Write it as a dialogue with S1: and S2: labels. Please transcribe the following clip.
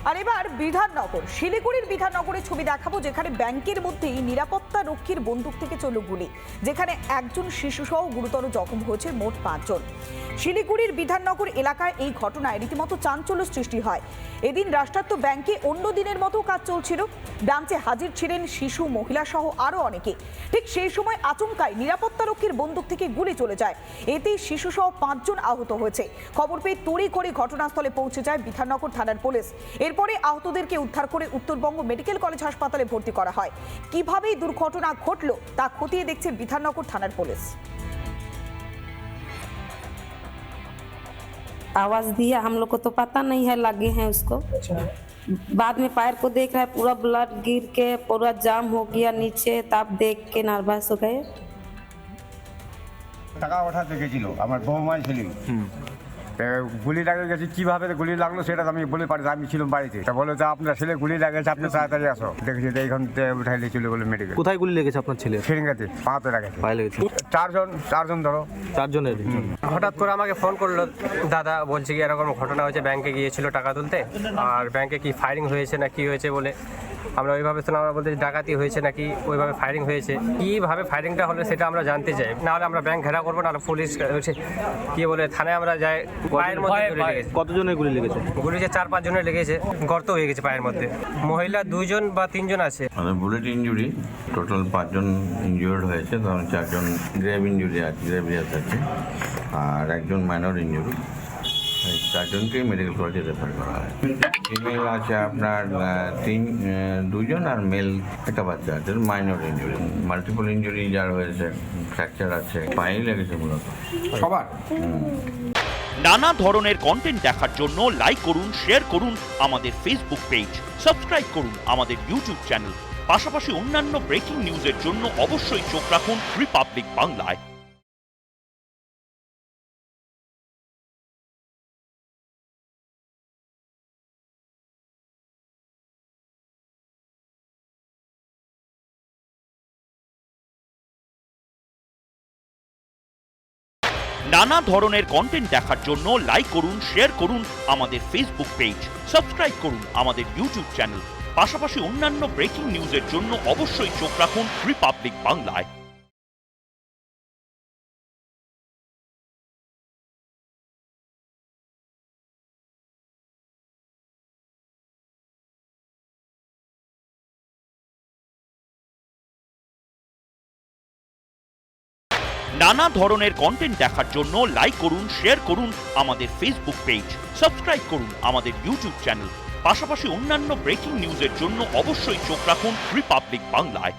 S1: আর এবার বিধাননগর, শিলিগুড়ির বিধাননগরের ছবি দেখাবো, যেখানে ব্যাংকের মধ্যেই নিরাপত্তা রক্ষীর বন্দুক থেকে চলল গুলি, যেখানে একজন শিশুসহ গুরুতর জখম হয়েছে মোট 5 জন। শিলিগুড়ির বিধাননগর এলাকায় এই ঘটনায় রীতিমতো চাঞ্চল্য সৃষ্টি হয়। এদিন রাষ্ট্রায়ত্ত ব্যাংকে অন্য দিনের মতো কাজ চলছিল। ব্রাঞ্চে হাজির ছিলেন শিশু, মহিলা সহ আরো অনেকে। ঠিক সেই সময় আচমকাই নিরাপত্তা রক্ষীর বন্দুক থেকে গুলি চলে যায়। এতে শিশুসহ 5 জন আহত হয়েছে। খবর পেয়ে তড়িঘড়ি ঘটনাস্থলে পৌঁছে যায় বিধাননগর থানার পুলিশ। এরপরে আহতদেরকে উদ্ধার করে উত্তরবঙ্গ মেডিকেল কলেজ হাসপাতালে ভর্তি করা হয়। কিভাবে এই দুর্ঘটনা ঘটল তা খতিয়ে দেখছে বিধাননগর থানার পুলিশ।
S2: आवाज दिया, हम लोग को तो पता नहीं है, लगे हैं उसको। बाद में पैर को देख रहा है, पूरा ब्लड गिर के पूरा जाम हो गया नीचे, तब देख के नार्वस हो गए।
S3: টাকা ওঠাতে গেছিল আমার বৌমাই ছিল, গুলি লাগে গেছে। কিভাবে গুলি লাগলো সেটা আমি বলে পারি, আমি ছিলাম বাড়িতে। তা বলে যে আপনার ছেলে গুলি লাগেছে, আপনি তাড়াতাড়ি আসো। দেখেছি এইখান থেকে উঠাই নিয়েছিল বলে মেডিকেল।
S4: কোথায় গুলি লেগেছে আপনার ছেলে?
S3: ফিরিঙ্গাতে, পাতে লাগেছে।
S4: পায়ে লেগেছে?
S3: চারজন ধরো।
S4: 4 জনের।
S5: হঠাৎ করে আমাকে ফোন করলো দাদা, বলছে কি এরকম ঘটনা হয়েছে, ব্যাংকে গিয়েছিল টাকা তুলতে, আর ব্যাংকে কি ফায়ারিং হয়েছে না কি হয়েছে বলে আমরা ওইভাবে শুনে আমরা বলতে ডাকাতি হয়েছে নাকি ওইভাবে ফায়ারিং হয়েছে, কীভাবে ফায়ারিংটা হলো সেটা আমরা জানতে চাই। নাহলে আমরা ব্যাংক ঘেরা করবো, নাহলে পুলিশ কি বলে থানায় আমরা যাই। পায়ের মধ্যে
S4: কতজনের গুলি লেগেছে?
S5: গুলি যে 4-5 জনের লেগেছে, গর্ত হয়ে গেছে পায়ের মধ্যে। মহিলা 2 জন বা 3 জন আছে।
S6: বুলেট ইঞ্জুরি টোটাল 5 জন ইনজুর্ড হয়েছে, কারণ 4 জন গ্রেভ ইঞ্জুরি আছে, গ্রেভিয়াস আছে, আর একজন মাইনর ইঞ্জুরি। 4 জনকে মেডিকেল কলেজে রেফার করা হয়। ফিমেল আছে আপনার 2 জন, আর মেল একটা বাচ্চা আছে মাইনর ইঞ্জুরি। মাল্টিপল ইঞ্জুরি যার হয়েছে, ফ্র্যাকচার আছে, পায়ে লেগেছে মূলত সবার।
S7: নানা ধরনের কন্টেন্ট দেখার জন্য লাইক করুন, শেয়ার করুন আমাদের ফেসবুক পেজ, সাবস্ক্রাইব করুন আমাদের ইউটিউব চ্যানেল। পাশাপাশি অন্যান্য ব্রেকিং নিউজের জন্য অবশ্যই চোখ রাখুন রিপাবলিক বাংলায়। নানা ধরনের কন্টেন্ট দেখার জন্য লাইক করুন, শেয়ার করুন আমাদের ফেসবুক পেজ, সাবস্ক্রাইব করুন আমাদের ইউটিউব চ্যানেল। পাশাপাশি অন্যান্য ব্রেকিং নিউজের জন্য অবশ্যই চোখ রাখুন রিপাবলিক বাংলায়। নানা ধরনের কন্টেন্ট দেখার জন্য লাইক করুন, শেয়ার করুন আমাদের ফেসবুক পেজ, সাবস্ক্রাইব করুন আমাদের ইউটিউব চ্যানেল। পাশাপাশি অন্যান্য ব্রেকিং নিউজের জন্য অবশ্যই চোখ রাখুন রিপাবলিক বাংলায়।